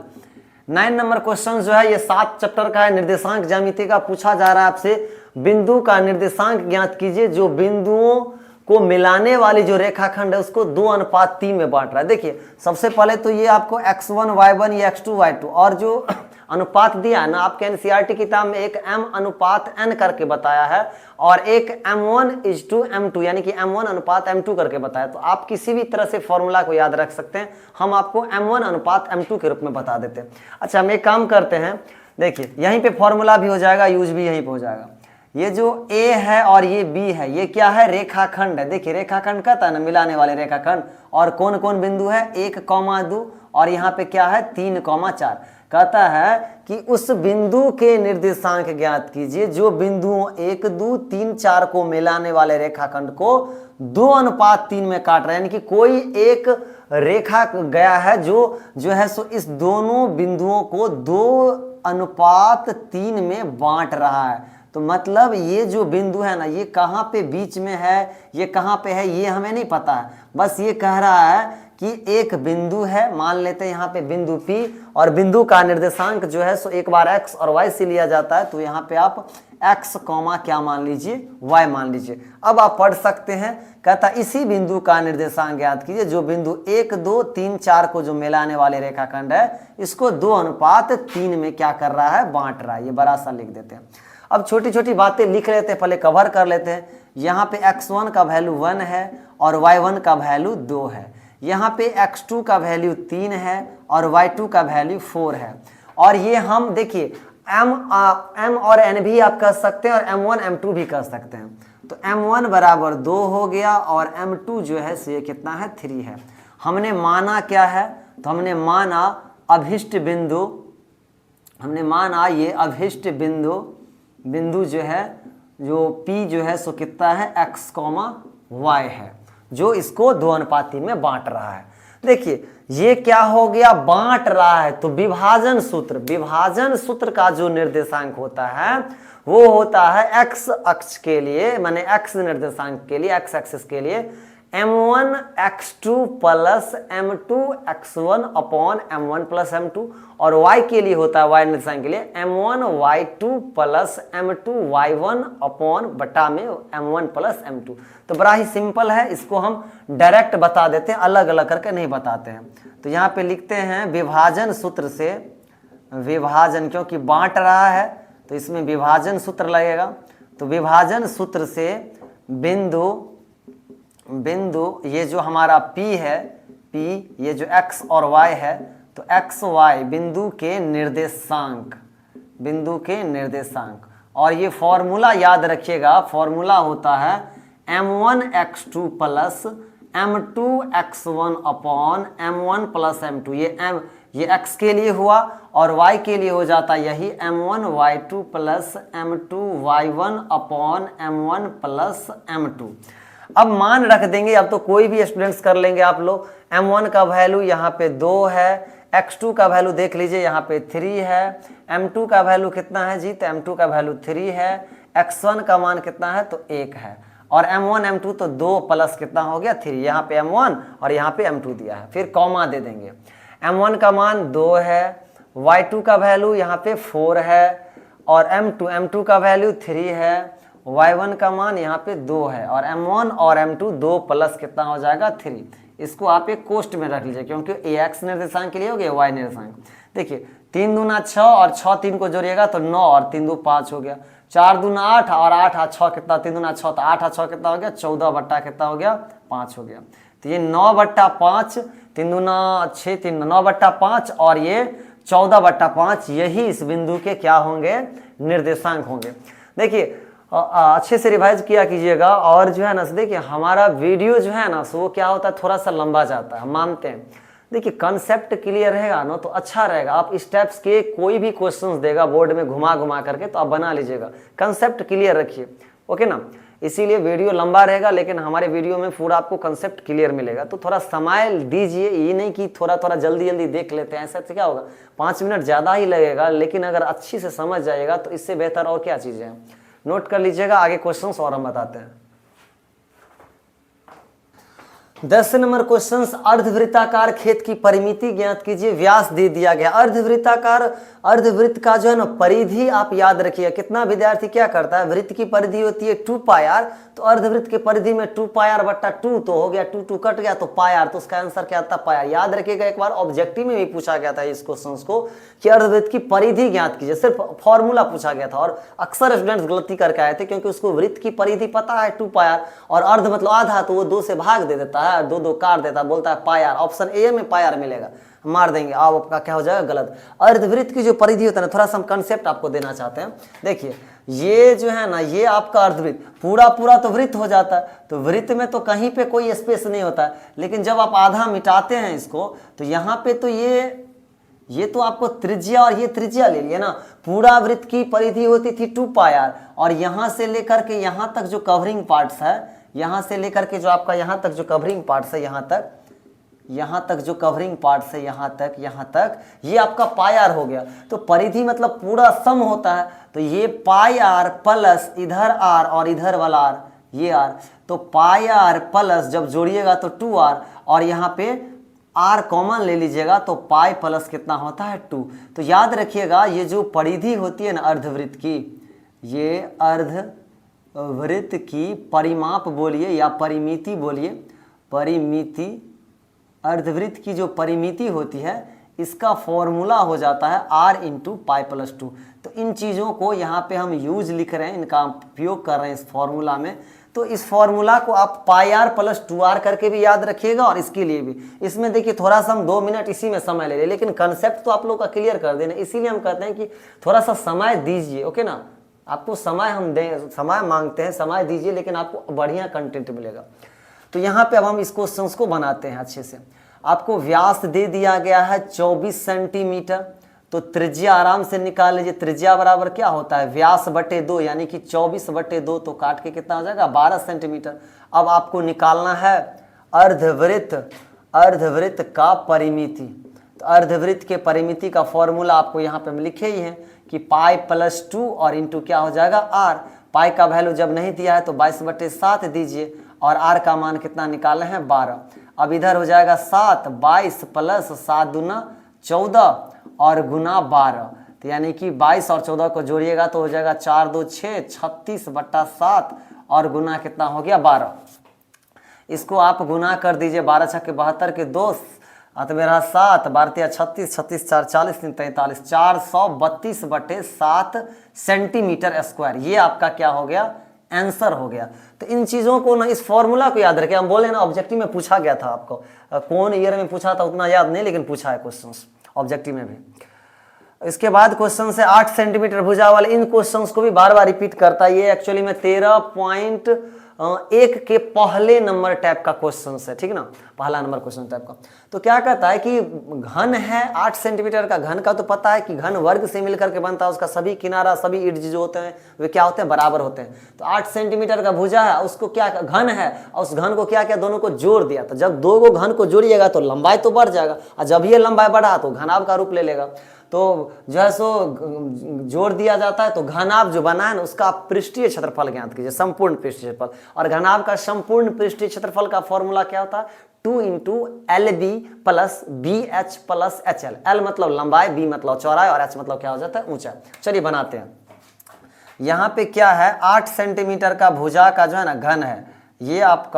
9 नंबर क्वेश्चन जो है ये 7 चैप्टर का है, निर्देशांक ज्यामिति का। पूछा जा रहा है आपसे बिंदु का निर्देशांक ज्ञात कीजिए जो बिंदुओं को मिलाने वाली जो रेखाखंड है उसको 2:3 में बांट रहा है। देखिए सबसे पहले तो ये आपको x1 y1 या x2 y2 और जो अनुपात दिया है ना, आपके एनसीईआरटी किताब में एक m/n करके बताया है और एक m1:m2 यानी कि m1:m2 करके बताया। तो आप किसी भी तरह से फॉर्मूला को याद रख सकते हैं, हम आपको m1:m2 के रूप में बता देते हैं। अच्छा हम एक काम करते हैं, देखिए यहीं पे फॉर्मूला भी हो जाएगा, यूज भी यहीं पे हो जाएगा। ये जो A है और ये B है, ये क्या है रेखाखंड है। देखिए रेखाखंड कहता है ना मिलाने वाले रेखाखंड, और कौन कौन बिंदु है 1, 2 और यहाँ पे क्या है 3, 4। कहता है कि उस बिंदु के निर्देशांक ज्ञात कीजिए जो बिंदुओं 1, 2, 3, 4 को मिलाने वाले रेखाखंड को 2:3 में काट रहा है। यानी कि कोई एक रेखा गया है जो है सो इस दोनों बिंदुओं को 2:3 में बांट रहा है। तो मतलब ये जो बिंदु है ना, ये कहाँ पे बीच में है, ये कहाँ पे है, ये हमें नहीं पता है। बस ये कह रहा है कि एक बिंदु है, मान लेते हैं यहाँ पे बिंदु P, और बिंदु का निर्देशांक जो है सो एक बार x और y से लिया जाता है। तो यहाँ पे आप x, क्या मान लीजिए y मान लीजिए। अब आप पढ़ सकते हैं, कहता इसी बिंदु का निर्देशांक ज्ञात कीजिए जो बिंदु 1, 2, 3, 4 को जो मिलाने वाले रेखाखंड है इसको 2:3 में क्या कर रहा है बांट रहा है। ये बड़ा सा लिख देते हैं। अब छोटी छोटी बातें लिख लेते हैं, पहले कवर कर लेते हैं। यहाँ पे x1 का वैल्यू 1 है और y1 का वैल्यू 2 है। यहाँ पे x2 का वैल्यू 3 है और y2 का वैल्यू 4 है। और ये हम देखिए m और n भी आप कह सकते हैं और m1 m2 भी कह सकते हैं। तो m1 बराबर 2 हो गया और m2 जो है सो ये कितना है 3 है। हमने माना क्या है, तो हमने माना अभिष्ट बिंदु, हमने माना ये अभिष्ट बिंदु जो है जो P जो है सो कितना है x, y है, जो इसको 2:3 में बांट रहा है। देखिए ये क्या हो गया बांट रहा है। तो विभाजन सूत्र का जो निर्देशांक होता है वो होता है x अक्ष के लिए, माने x निर्देशांक के लिए, x एक्सिस के लिए m1 x2 plus m2 x1 upon m1 plus m2, और y के लिए होता है y निर्देशांक के लिए m1 y2 plus m2 y1 upon बटा में m1 प्लस m2। तो बड़ा ही सिंपल है, इसको हम डायरेक्ट बता देते हैं, अलग अलग करके नहीं बताते हैं। तो यहाँ पे लिखते हैं विभाजन सूत्र से, विभाजन क्योंकि बांट रहा है तो इसमें विभाजन सूत्र लगेगा। तो विभाजन सूत्र से बिंदु ये जो हमारा P है, P ये जो x और y है, तो x y बिंदु के निर्देशांक, और ये फॉर्मूला याद रखिएगा, फॉर्मूला होता है m1 x2 plus m2 x1 upon m1 plus m2। ये x के लिए हुआ और y के लिए हो जाता यही m1 y2 plus m2 y1 upon m1 plus m2। अब मान रख देंगे, अब तो कोई भी स्टूडेंट्स कर लेंगे आप लोग। m1 का वैल्यू यहाँ पे 2 है, x2 का वैल्यू देख लीजिए यहाँ पे 3 है, m2 का वैल्यू कितना है जी, तो m2 का वैल्यू 3 है, x1 का मान कितना है तो 1 है। और M1 M2 तो 2 प्लस कितना हो गया 3, यहाँ पे M1 और यहाँ पे M2 दिया है, फिर कॉमा दे देंगे। M1 का मान 2 है, Y2 का वैल्यू यहाँ पे 4 है, और M2 का वैल्यू 3 है, Y1 का मान यहाँ पे 2 है, और M1 और M2 2 प्लस कितना हो जाएगा 3। इसको आप एक कोष्ट में रख लीजिए क्योंकि ये x निर्देशांक के लिए हो गया, y निर्देशांक। देखिए 3 दूना 6 और 6 3 को जोड़िएगा तो 9 और 3 2 5 हो गया, 4 दूना 8 और 8 और 6 कितना, 3 दूना 6 तो 8 और 6 कितना हो गया 14 बट्टा कितना हो गया 5 हो गया। तो ये 9 बट्टा 5, 3 दूना 6 3 9 बट्टा 5 और ये 14 बट्टा 5, यही इस बिंदु के क्या होंगे निर्देशांक होंगे। देखिए अच्छे से रिवाइज किया कीजिएगा, और जो है ना देखिए हमारा वीडियो जो है ना सो वो क्या होता है थोड़ा सा लंबा जाता है, हम मानते हैं। देखिए कंसेप्ट क्लियर रहेगा ना तो अच्छा रहेगा। आप स्टेप्स के कोई भी क्वेश्चंस देगा बोर्ड में घुमा घुमा करके तो आप बना लीजिएगा, कंसेप्ट क्लियर रखिए, ओके ना। इसीलिए वीडियो लंबा रहेगा लेकिन हमारे वीडियो में पूरा आपको कंसेप्ट क्लियर मिलेगा। तो थोड़ा समय दीजिए, ये नहीं कि थोड़ा थोड़ा जल्दी जल्दी देख लेते हैं, ऐसा क्या होगा 5 मिनट ज़्यादा ही लगेगा, लेकिन अगर अच्छी से समझ जाएगा तो इससे बेहतर और क्या चीज़ें हैं। नोट कर लीजिएगा, आगे क्वेश्चंस और हम बताते हैं। 10 नंबर क्वेश्चन, अर्धवृत्ताकार खेत की परिमिति ज्ञात कीजिए। व्यास दे दिया गया। अर्धवृत्ताकार अर्धवृत्त का जो है ना परिधि आप याद रखिए। कितना विद्यार्थी क्या करता है, वृत्त की परिधि होती है 2 पाई आर, तो अर्धवृत्त की परिधि में 2 पाई आर बट्टा 2 तो हो गया, 2 2 कट गया तो पाई आर, तो उसका आंसर क्या आता है पाई आर। याद रखिएगा, एक बार ऑब्जेक्टिव में भी पूछा गया था इस क्वेश्चन को कि अर्धवृत्त की परिधि ज्ञात कीजिए, सिर्फ फॉर्मूला पूछा गया था और अक्सर स्टूडेंट्स गलती करके आए थे क्योंकि उसको वृत्त की परिधि पता है 2 पाई आर और अर्ध मतलब आधा, तो वो 2 से भाग दे देता है, 2 2 काट देता है, बोलता है पाई आर। ऑप्शन ए में पाई आर मिलेगा, मार देंगे। अब आपका क्या हो जाएगा गलत। अर्धवृत्त की जो परिधि होता है ना, थोड़ा सा हम कंसेप्ट आपको देना चाहते हैं। देखिए ये जो है ना, ये आपका अर्धवृत्त पूरा पूरा तो वृत्त हो जाता है, तो वृत्त में तो कहीं पे कोई स्पेस नहीं होता है, लेकिन जब आप आधा मिटाते हैं इसको तो यहाँ पे तो ये तो आपको त्रिज्या और ये त्रिज्या ले लिए ना। पूरा वृत्त की परिधि होती थी 2 पाई आर और यहाँ से लेकर के यहाँ तक जो कवरिंग पार्ट्स है, यहाँ से लेकर के जो आपका यहाँ तक जो कवरिंग पार्ट्स है, यहाँ तक जो कवरिंग पार्ट्स है, यहाँ तक ये आपका पाई आर हो गया। तो परिधि मतलब पूरा सम होता है, तो ये पाई आर प्लस इधर आर और इधर वाला आर, ये आर, तो पाई आर प्लस जब जोड़िएगा तो 2 आर और यहाँ पे आर कॉमन ले लीजिएगा तो पाई प्लस कितना होता है 2। तो याद रखिएगा ये जो परिधि होती है ना अर्धवृत्त की, ये अर्धवृत्त की परिमाप बोलिए या परिमिति बोलिए, परिमिति, अर्धवृत्त की जो परिमिति होती है इसका फॉर्मूला हो जाता है r इंटू पाई प्लस 2। तो इन चीज़ों को यहाँ पे हम यूज लिख रहे हैं, इनका उपयोग कर रहे हैं इस फॉर्मूला में। तो इस फॉर्मूला को आप पाई आर प्लस 2r करके भी याद रखिएगा और इसके लिए भी। इसमें देखिए थोड़ा सा हम 2 मिनट इसी में समय ले लें, लेकिन कंसेप्ट तो आप लोग का क्लियर कर देना, इसीलिए हम कहते हैं कि थोड़ा सा समय दीजिए, ओके ना। आपको समय हम दें, समय मांगते हैं, समय दीजिए, लेकिन आपको बढ़िया कंटेंट मिलेगा। तो यहाँ पे अब हम इस क्वेश्चन को बनाते हैं अच्छे से। आपको व्यास दे दिया गया है 24 सेंटीमीटर, तो त्रिज्या आराम से निकाल लीजिए। त्रिज्या बराबर क्या होता है व्यास बटे 2, यानी कि 24 बटे 2, तो काट के कितना हो जाएगा 12 सेंटीमीटर। अब आपको निकालना है अर्धवृत्त का परिमिति। तो अर्धवृत्त के परिमिति का फॉर्मूला आपको यहाँ पे हम लिखे ही हैं कि पाई प्लस 2 और इंटू क्या हो जाएगा आर। पाई का वैल्यू जब नहीं दिया है तो 22/7 दीजिए और आर का मान कितना निकालना है 12। अब इधर हो जाएगा 7, 22 प्लस 7 दूना 14 और गुना 12, तो यानी कि 22 और 14 को जोड़िएगा तो हो जाएगा 4 2 6, 36/7 और गुना कितना हो गया 12। इसको आप गुना कर दीजिए, 12 छक्के 72 के 2, तो मेरा 7, 12 36, 36 4 40 3 43, 432/7 सेंटीमीटर स्क्वायर। ये आपका क्या हो गया आंसर हो गया। तो इन चीज़ों को ना, इस फॉर्मूला को याद रखें। हम बोले ना ऑब्जेक्टिव में पूछा गया था, आपको कौन ईयर में पूछा था उतना याद नहीं, लेकिन पूछा है क्वेश्चंस ऑब्जेक्टिव में भी। इसके बाद क्वेश्चन से 8 सेंटीमीटर भुजा वाले, इन क्वेश्चंस को भी बार बार रिपीट करता है। ये एक्चुअली में 13.1 के पहले नंबर टाइप का क्वेश्चन है, ठीक ना, पहला नंबर क्वेश्चन टाइप का। तो क्या कहता है कि घन है 8 सेंटीमीटर का। घन का तो पता है कि घन वर्ग से मिलकर के बनता है, उसका सभी किनारा सभी इर्द जो होते हैं वे क्या होते हैं बराबर होते हैं। तो 8 सेंटीमीटर का भुजा है, उसको क्या घन है और उस घन को क्या किया दोनों को जोड़ दिया। तो जब 2 को घन को जोड़िएगा तो लंबाई तो बढ़ जाएगा, और जब ये लंबाई बढ़ा तो घनाभ का रूप ले लेगा। तो जो है सो जोड़ दिया जाता है, तो घनाभ जो बना है ना उसका आप पृष्ठीय क्षेत्रफल ज्ञात कीजिए, संपूर्ण पृष्ठीय क्षेत्रफल। और घनाभ का संपूर्ण पृष्ठीय क्षेत्रफल का फॉर्मूला क्या होता है? 2 into LB plus BH plus HL। L मतलब लंबाई, B मतलब चौड़ाई और H मतलब क्या हो जाता है? ऊंचाई। चलिए बनाते हैं। यहाँ पे क्या है, 8 सेंटीमीटर का भुजा का जो है ना घन है। ये आप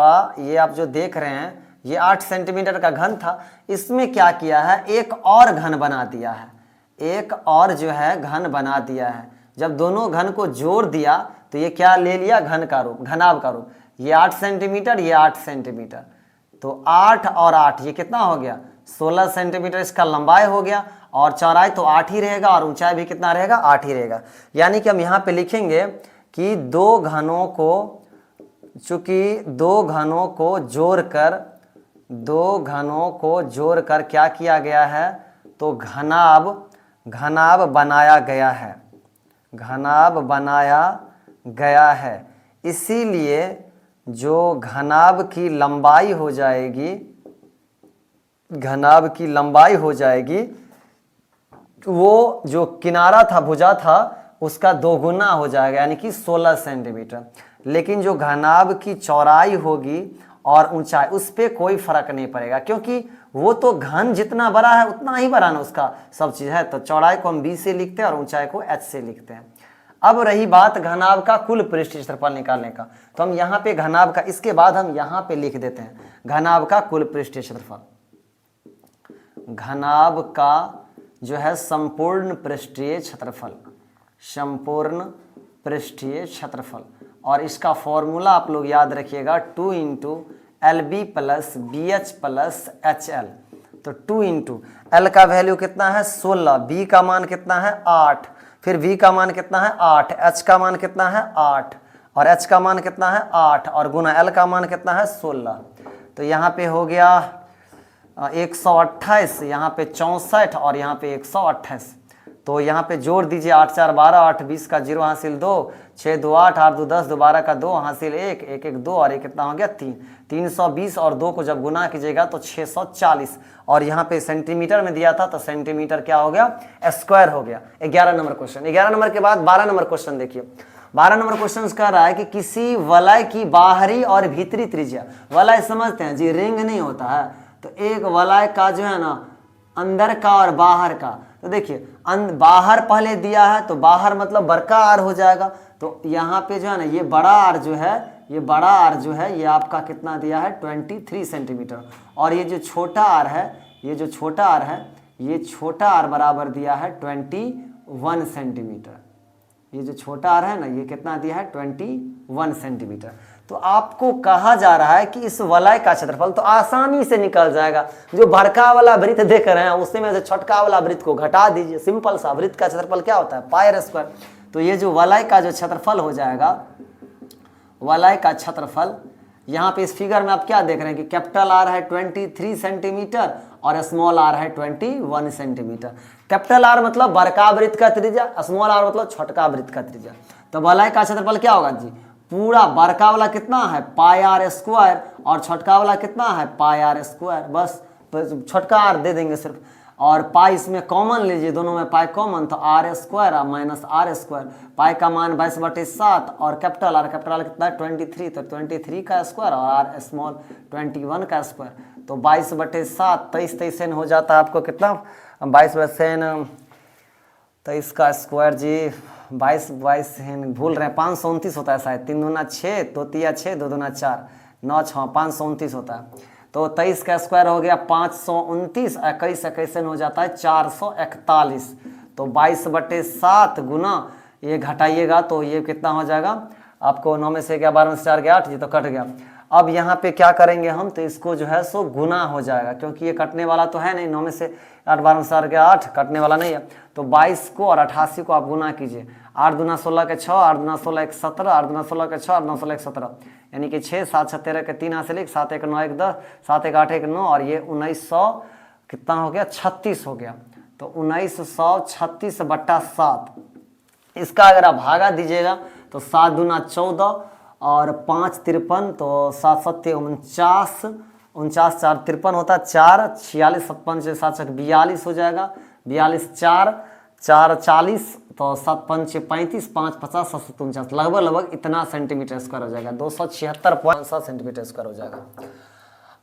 जो देख रहे हैं ये 8 सेंटीमीटर का घन था। इसमें क्या किया है, एक और घन बना दिया है, एक और जो है घन बना दिया है। जब दोनों घन को जोड़ दिया तो ये क्या ले लिया, घन का रूप, घनाभ का रूप। ये 8 सेंटीमीटर, ये 8 सेंटीमीटर, तो 8 और 8 ये कितना हो गया, 16 सेंटीमीटर इसका लंबाई हो गया। और चौड़ाई तो 8 ही रहेगा और ऊंचाई भी कितना रहेगा, 8 ही रहेगा। यानी कि हम यहाँ पे लिखेंगे कि दो घनों को, चूंकि दो घनों को जोड़कर क्या किया गया है, तो घनाभ बनाया गया है, घनाभ बनाया गया है। इसीलिए जो घनाभ की लंबाई हो जाएगी, घनाभ की लंबाई हो जाएगी, वो जो किनारा था, भुजा था, उसका दोगुना हो जाएगा, यानी कि 16 सेंटीमीटर। लेकिन जो घनाभ की चौड़ाई होगी और ऊंचाई, उस पर कोई फर्क नहीं पड़ेगा, क्योंकि वो तो घन जितना बड़ा है उतना ही बड़ा ना उसका सब चीज है। तो चौड़ाई को हम B से लिखते हैं और ऊंचाई को H से लिखते हैं। अब रही बात घनाभ का कुल पृष्ठीय क्षेत्रफल निकालने का, तो हम यहाँ पे घनाभ का, इसके बाद हम यहाँ पे लिख देते हैं घनाभ का कुल पृष्ठीय क्षेत्रफल। घनाभ का जो है संपूर्ण पृष्ठीय क्षेत्रफल, संपूर्ण पृष्ठीय क्षेत्रफल, और इसका फॉर्मूला आप लोग याद रखिएगा, 2 into LB plus BH plus HL। तो 2 इंटू L का वैल्यू कितना है, 16, B का मान कितना है, 8, फिर V का मान कितना है, 8, H का मान कितना है, 8, और H का मान कितना है, 8, और गुना L का मान कितना है, 16। तो यहाँ पे हो गया 128, यहाँ पे 64 और यहाँ पे 128। तो यहाँ पे जोड़ दीजिए, 8 4 12, 8 20 का 0 हासिल 2, 6 2 8, 8 2 10, 2 12 का 2 हासिल 1, 1 1 2, और ये कितना हो गया 3, 320, और 2 को जब गुना कीजिएगा तो 640। और यहाँ पे सेंटीमीटर में दिया था तो सेंटीमीटर क्या हो गया, स्क्वायर हो गया। 11 नंबर क्वेश्चन। 11 नंबर के बाद 12 नंबर क्वेश्चन देखिए। 12 नंबर क्वेश्चन कह रहा है कि किसी वलय की बाहरी और भीतरी त्रिज्या, वलय समझते हैं जी, रिंग नहीं होता है, तो एक वलय का जो है ना अंदर का और बाहर का, तो देखिए बाहर पहले दिया है तो बाहर मतलब बड़का आर हो जाएगा। तो यहाँ पे जो है ना ये बड़ा आर जो है, ये बड़ा आर जो है ये आपका कितना दिया है, 23 सेंटीमीटर। और ये जो छोटा आर है, ये जो छोटा आर है, ये छोटा आर बराबर दिया है 21 सेंटीमीटर। ये जो छोटा आर है ना ये कितना दिया है, 21 सेंटीमीटर। तो आपको कहा जा रहा है कि इस वलय का क्षेत्रफल तो आसानी से निकल जाएगा। जो बड़का वाला वृत्त देख रहे हैं उससे में से छोटका वाला वृत्त को घटा दीजिए, सिंपल सा। वृत्त का क्षेत्रफल क्या होता है, पाई स्क्वायर। तो ये जो वलय का जो क्षेत्रफल हो जाएगा, वलय का क्षेत्रफल, यहाँ पे इस फिगर में आप क्या देख रहे हैं कि कैपिटल आर है 23 सेंटीमीटर और स्मॉल आर है 21 सेंटीमीटर। कैपिटल आर मतलब बड़का वृत्त का त्रिज्या, स्मॉल आर मतलब छोटका वृत्त का त्रिज्या। तो वलय का क्षेत्रफल क्या होगा जी, पूरा बड़का वाला कितना है, पाई आर स्क्वायर, और छोटका वाला कितना है, पाई आर स्क्वायर। बस छोटका आर दे देंगे सिर्फ, और पाई इसमें कॉमन लीजिए, दोनों में पाई कॉमन, तो आर स्क्वायर और माइनस आर स्क्वायर। पाई का मान 22/7 और कैपिटल आर कितना है 23, तो 23 का स्क्वायर और आर स्मॉल 21 का स्क्वायर। तो 22/7, 23 हो जाता है आपको कितना, 22/23 का स्क्वायर जी, 22 भूल रहे हैं, 529 होता है शायद। 3 दूना 6, 2 तिया 6, 2 दूना 4, 9 6, 529 होता है। तो 23 का स्क्वायर हो गया 529, 21 हो जाता है 441। तो 22/7 गुना ये घटाइएगा तो ये कितना हो जाएगा आपको, 9 में से गया, 12 में से 4 गया 8, ये तो कट गया। अब यहाँ पे क्या करेंगे हम, तो इसको जो है सो गुना हो जाएगा, क्योंकि ये कटने वाला तो है नहीं। 9 में से 8, 12 में से 4 गया 8, कटने वाला नहीं है। तो 22 को और 88 को आप गुना कीजिए। 8 दूना 16 के 6, 8 दूना 16 1 17, 8 दूना 16 के 6, 8 दूना 16 1 17, यानी कि 6 7 6 13 के 3 हासिल 1, 7 1 9 1 10, 7 1 8 1 9, और ये 1900 कितना हो गया, 36 हो गया। तो 1936/7 इसका अगर आप भागा दीजिएगा तो 7 दूना 14 और 5 53, तो 7 7 49, 49 4 53 होता है, 4 46 57 7 42 हो जाएगा, 42 4 4 40, तो 7 5 35, 5 50 749, लगभग इतना सेंटीमीटर स्क्वायर हो जाएगा, 276.7 सेंटीमीटर स्क्वायर हो जाएगा।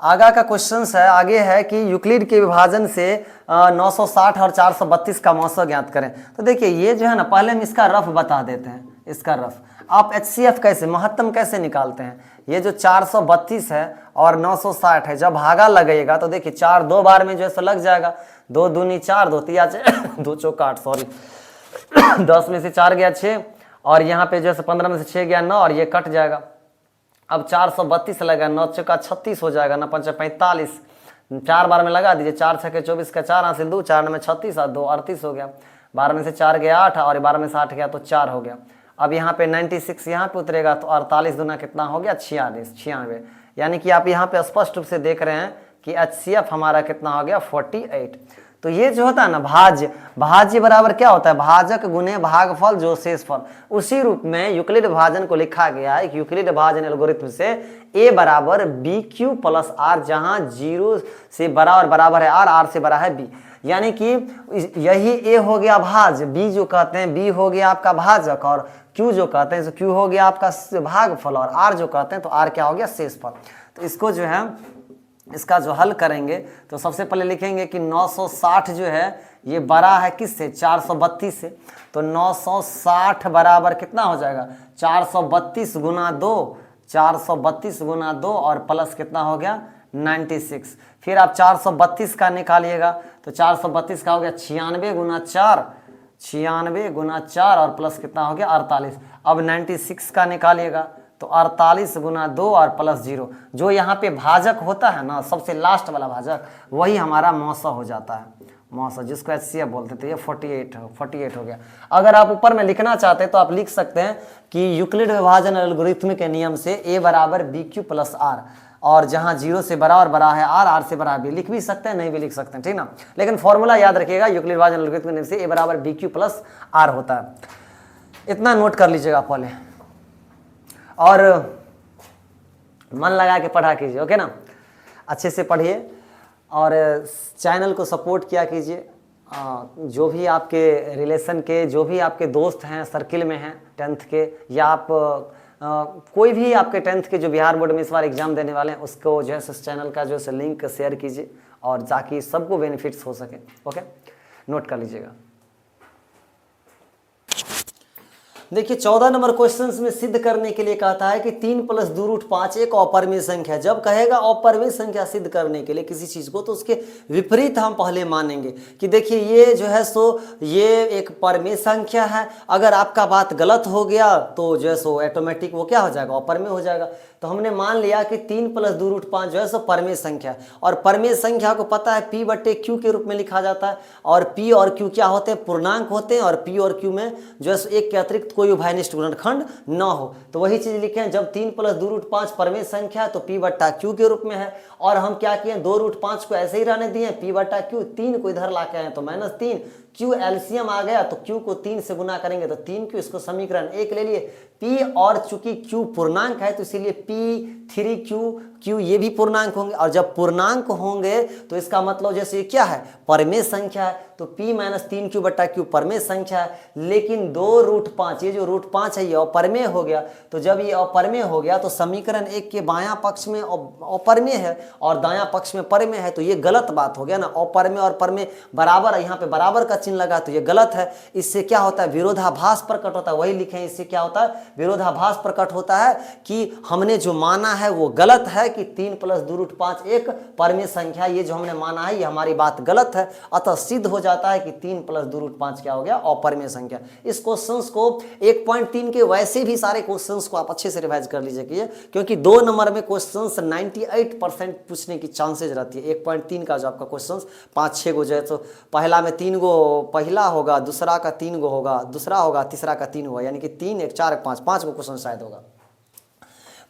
आगे का क्वेश्चन है, आगे है कि यूक्लिड के विभाजन से 960 और 432 का मौसा ज्ञात करें। तो देखिए ये जो है ना, पहले हम इसका रफ बता देते हैं, इसका रफ। आप HCF कैसे, महत्तम कैसे निकालते हैं? ये जो 432 है और 960 है, जब भागा लगेगा तो देखिए 4 2 बार में जो है लग जाएगा, 2 दूनी 4, 2 तिया 2 चौका 8, सॉरी 10 में से 4 गया 6, और यहाँ पे जो है 15 में से 6 गया 9, और ये कट जाएगा। अब 432 लगा, 9 चौका 36 हो जाएगा, 9 पंचा 45, 4 बार में लगा दीजिए, 4 छक्के 24 का 4 हासिल 2, 4 में 36 और 2 38 हो गया, 12 में से 4 गया 8, और 12 में से 8 गया तो 4 हो गया। अब यहाँ पे 96 यहाँ पे उतरेगा तो 48 दूना कितना हो गया, 96, यानी कि आप यहाँ पे स्पष्ट रूप से देख रहे हैं कि HCF हमारा कितना हो गया, 48। तो ये जो होता है ना भाज्य, भाज्य बराबर क्या होता है, भाजक गुने भागफल जो शेषफल, उसी रूप में यूक्लिड विभाजन को लिखा गया है। यूक्लिड विभाजन एल्गोरिथम से A बराबर BQ प्लस R, जहां 0 से बड़ा और बराबर है R, R से बड़ा है B, यानी कि यही A हो गया भाज्य, B जो कहते हैं B हो गया आपका भाजक, और Q जो कहते हैं Q हो गया आपका भागफल, और R जो कहते हैं तो R क्या हो गया, शेषफल। तो इसको जो है, इसका जो हल करेंगे तो सबसे पहले लिखेंगे कि 960 जो है ये बड़ा है किससे, 432 से, तो 960 बराबर कितना हो जाएगा, 432 गुना 2, 432 गुना 2 और प्लस कितना हो गया, 96। फिर आप 432 का निकालिएगा तो 432 का हो गया 96 गुना 4, 96 गुना 4 और प्लस कितना हो गया 48। अब 96 का निकालिएगा तो 48 गुना 2 और प्लस 0, जो यहाँ पे भाजक होता है ना, सबसे लास्ट वाला भाजक, वही हमारा मौसा हो जाता है, मौसा जिसको HCF बोलते थे। ये 48 हो गया। अगर आप ऊपर में लिखना चाहते हैं तो आप लिख सकते हैं कि यूक्लिड विभाजन एल्गोरिथम के नियम से A बराबर BQ प्लस R, और जहाँ 0 से बड़ा और बड़ा है R, R से बड़ा B, लिख भी सकते हैं नहीं भी लिख सकते हैं, ठीक ना। लेकिन फॉर्मूला याद रखिएगा, यूक्लिड विभाजन एल्गोरिथम के नियम से A बराबर BQ प्लस R होता है। इतना नोट कर लीजिएगा पहले, और मन लगा के पढ़ा कीजिए, ओके ना, अच्छे से पढ़िए और चैनल को सपोर्ट किया कीजिए। जो भी आपके रिलेशन के, जो भी आपके दोस्त हैं, सर्किल में हैं 10th के, या आप कोई भी आपके 10th के जो बिहार बोर्ड में इस बार एग्जाम देने वाले हैं, उसको जो है इस चैनल का जो है लिंक शेयर कीजिए, और ताकि सबको बेनिफिट्स हो सके, ओके, नोट कर लीजिएगा। देखिए 14 नंबर क्वेश्चन में सिद्ध करने के लिए कहता है कि 3 + 2 रूट 5 एक अपरिमेय संख्या। जब कहेगा अपरिमेय संख्या सिद्ध करने के लिए किसी चीज को, तो उसके विपरीत हम पहले मानेंगे कि देखिए ये जो है सो ये एक परिमेय संख्या है। अगर आपका बात गलत हो गया तो जो है सो ऑटोमेटिक वो क्या हो जाएगा, अपरिमेय हो जाएगा। तो हमने मान लिया कि 3 + 2 रूट 5 जो है सो परिमेय संख्या है, और परिमेय संख्या को पता है P/Q के रूप में लिखा जाता है, और P और Q क्या होते हैं, पूर्णांक होते हैं, और P और Q में जो है एक के अतिरिक्त कोई उभयनिष्ठ गुणनखंड न हो। तो वही चीज लिखे हैं, जब 3 + 2 रूट 5 परिमेय संख्या है तो P/Q के रूप में है, और हम क्या किए, 2 रूट 5 को ऐसे ही रहने दिए, P/Q, 3 को इधर ला के आए तो -3, Q एलसीएम आ गया तो Q को 3 से गुना करेंगे तो 3Q, इसको समीकरण 1 ले लिए। P और चूंकि Q पूर्णांक है तो इसीलिए P3Q, Q ये भी पूर्णांक होंगे, और जब पूर्णांक होंगे तो इसका मतलब जैसे ये क्या है, परिमेय संख्या है, तो P - 3Q/Q परिमेय संख्या है। लेकिन 2 रूट 5, ये जो रूट 5 है ये अपरिमेय हो गया। तो जब ये अपरिमेय हो गया तो समीकरण 1 के बायां पक्ष में अपरिमेय है और दायां पक्ष में परिमेय है, तो ये गलत बात हो गया ना। अपरिमेय और परिमेय बराबर, यहाँ पे बराबर का चिन्ह लगा तो ये गलत है। इससे क्या होता है, विरोधाभास प्रकट होता है, वही लिखे हैं। इससे क्या होता है, विरोधाभास प्रकट होता है कि हमने जो माना है वो गलत है, कि 3 + 2 रूट 5 एक परिमेय संख्या, ये जो हमने माना है ये हमारी बात गलत है। अतः सिद्ध हो जाता है कि 3 + 2 रूट 5 क्या हो गया, अपरिमेय संख्या। इस क्वेश्चंस को 1.3 के वैसे भी सारे क्वेश्चंस को आप अच्छे से रिवाइज कर लीजिए, क्योंकि 2 नंबर में क्वेश्चंस 98% पूछने की चांसेज रहती है। 1.3 का जो आपका क्वेश्चंस 5-6 गो जो है, तो पहला में 3 गो पहला होगा, दूसरा का 3 गो होगा, दूसरा होगा, तीसरा का 3 होगा, यानी कि 3, 1, 4, 1, 5 गो क्वेश्चन शायद होगा।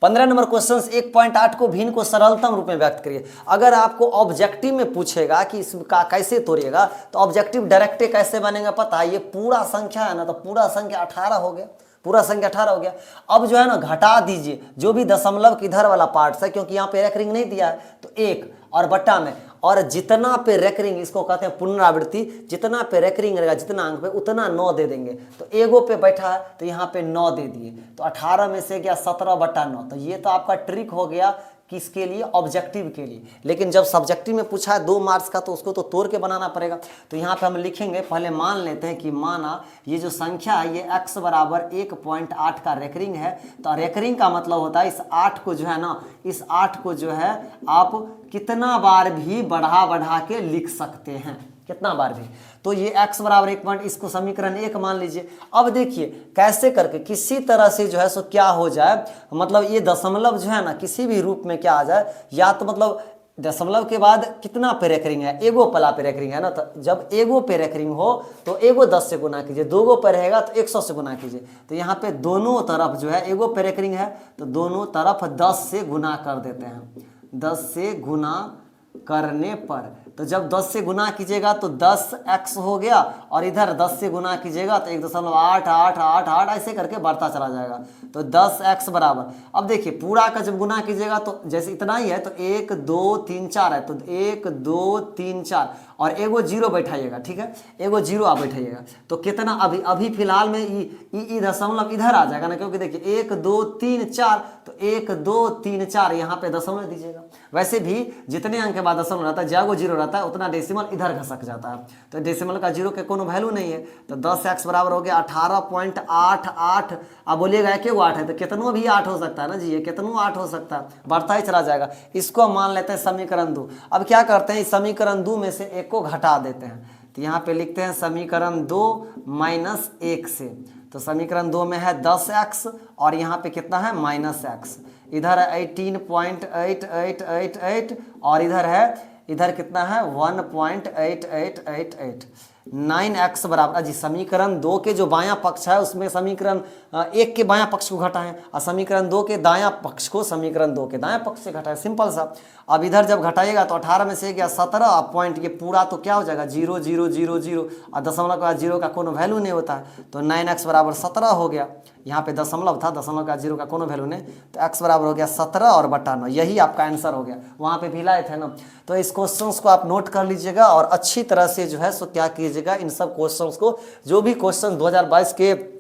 15 नंबर क्वेश्चन 1.8 को भिन्न को सरलतम रूप में व्यक्त करिए। अगर आपको ऑब्जेक्टिव में पूछेगा कि इसका कैसे तोड़िएगा, तो ऑब्जेक्टिव डायरेक्टे कैसे बनेगा पता है, ये पूरा संख्या है ना, तो पूरा संख्या 18 हो गया, पूरा संख्या 18 हो गया। अब जो है ना घटा दीजिए जो भी दशमलव किधर वाला पार्ट है, क्योंकि यहाँ पे एक रिंग नहीं दिया है, तो 1 और बट्टा में, और जितना पे रेकरिंग, इसको कहते हैं पुनरावृत्ति, जितना पे रेकरिंग रहेगा जितना अंक पे उतना 9 दे देंगे। तो एगो पे बैठा है तो यहाँ पे 9 दे दिए, तो 18 में से गया 17/9। तो ये तो आपका ट्रिक हो गया किसके लिए, ऑब्जेक्टिव के लिए। लेकिन जब सब्जेक्टिव में पूछा है 2 मार्क्स का तो उसको तो तोड़ के बनाना पड़ेगा। तो यहाँ पे हम लिखेंगे, पहले मान लेते हैं कि माना ये जो संख्या है ये x बराबर 1.8 का रेकरिंग है। तो रेकरिंग का मतलब होता है इस 8 को जो है ना, इस 8 को जो है आप कितना बार भी बढ़ा के लिख सकते हैं, कितना बार भी। तो ये x बराबर 1 इसको समीकरण 1 मान लीजिए। अब देखिए कैसे करके किसी तरह से जो है सो क्या हो जाए, मतलब ये दशमलव जो है ना किसी भी रूप में क्या आ जाए, या तो मतलब दशमलव के बाद कितना पे रेकरिंग है, एगो पला पे रेकरिंग है ना। तो जब एगो पे रेकरिंग हो तो एगो 10 से गुना कीजिए, 2 गो पे रहेगा तो 100 से गुना कीजिए। तो यहाँ पे दोनों तरफ जो है एगो पे रेकरिंग है तो दोनों तरफ 10 से गुना कर देते हैं। 10 से गुना करने पर, तो जब 10 से गुना कीजिएगा तो 10x हो गया, और इधर 10 से गुना कीजिएगा तो 1.88888 ऐसे करके बढ़ता चला जाएगा। तो 10x बराबर, अब देखिए पूरा का जब गुना कीजिएगा तो जैसे इतना ही है तो 1 2 3 4 है, तो 1 2 3 4 और एगो 0 बैठाइएगा, ठीक है, एगो 0 आप बैठाइएगा। तो कितना अभी फिलहाल में ई दशमलव इधर आ जाएगा ना, क्योंकि देखिए 1 2 3 4, तो 1 2 3 4 यहाँ पे दशमलव दीजिएगा। वैसे भी जितने अंक के बाद दशमलव रहता है, जहाँ 0 रहता है उतना डेसिमल इधर खसक जाता है, तो डेसिमल का 0 के कोनो वैल्यू नहीं है। तो 10x बराबर हो गया 18.88। अब बोलिएगा एक 8 है तो कितनों भी 8 हो सकता है ना जी, ये कितनों 8 हो सकता है, बढ़ता ही चला जाएगा। इसको मान लेते हैं समीकरण 2। अब क्या करते हैं, इस समीकरण 2 में से 1 को घटा देते हैं। तो यहाँ पे लिखते हैं समीकरण 2 -1 से। तो समीकरण 2 में है 10x और यहाँ पे कितना है -x, इधर है 18.8888 और इधर कितना है 1.8888। 9x बराबर जी, समीकरण 2 के जो बायां पक्ष है उसमें समीकरण 1 के बायां पक्ष को घटाएं और समीकरण 2 के दायां पक्ष को समीकरण 2 के दायां पक्ष से घटाएं, सिंपल सा। अब इधर जब घटाइएगा तो 18 में से गया 17 पॉइंट, ये पूरा तो क्या हो जाएगा 0 0 0 0 और दशमलव का 0 का कोनो वैल्यू नहीं होता है। तो 9x बराबर 17 हो गया, यहाँ पे दशमलव था, दशमलव का 0 का कोनो वैल्यू नहीं, तो x बराबर हो गया 17 और बटा 9, यही आपका आंसर हो गया। वहाँ पे भी लाए थे ना, तो इस क्वेश्चंस को आप नोट कर लीजिएगा और अच्छी तरह से जो है सो क्या कीजिएगा, इन सब क्वेश्चंस को, जो भी क्वेश्चन 2022 के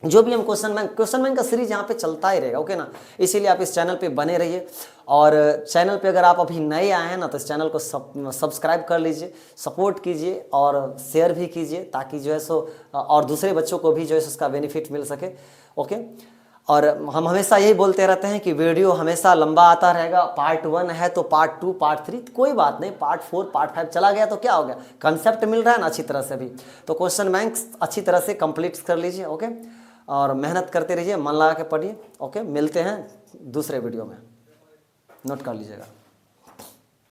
जो भी हम क्वेश्चन बैंक का सीरीज यहाँ पे चलता ही रहेगा, ओके ना। इसीलिए आप इस चैनल पे बने रहिए, और चैनल पे अगर आप अभी नए आए हैं ना तो इस चैनल को सब्सक्राइब कर लीजिए, सपोर्ट कीजिए और शेयर भी कीजिए, ताकि जो है सो और दूसरे बच्चों को भी जो है उसका बेनिफिट मिल सके, ओके। और हम हमेशा यही बोलते रहते हैं कि वीडियो हमेशा लंबा आता रहेगा, पार्ट 1 है तो पार्ट 2 पार्ट 3 कोई बात नहीं, पार्ट 4 पार्ट 5 चला गया तो क्या हो गया, कंसेप्ट मिल रहा है ना अच्छी तरह से भी। तो क्वेश्चन बैंक अच्छी तरह से कंप्लीट कर लीजिए, ओके, और मेहनत करते रहिए, मन लगा के पढ़िए, ओके। मिलते हैं दूसरे वीडियो में, नोट कर लीजिएगा।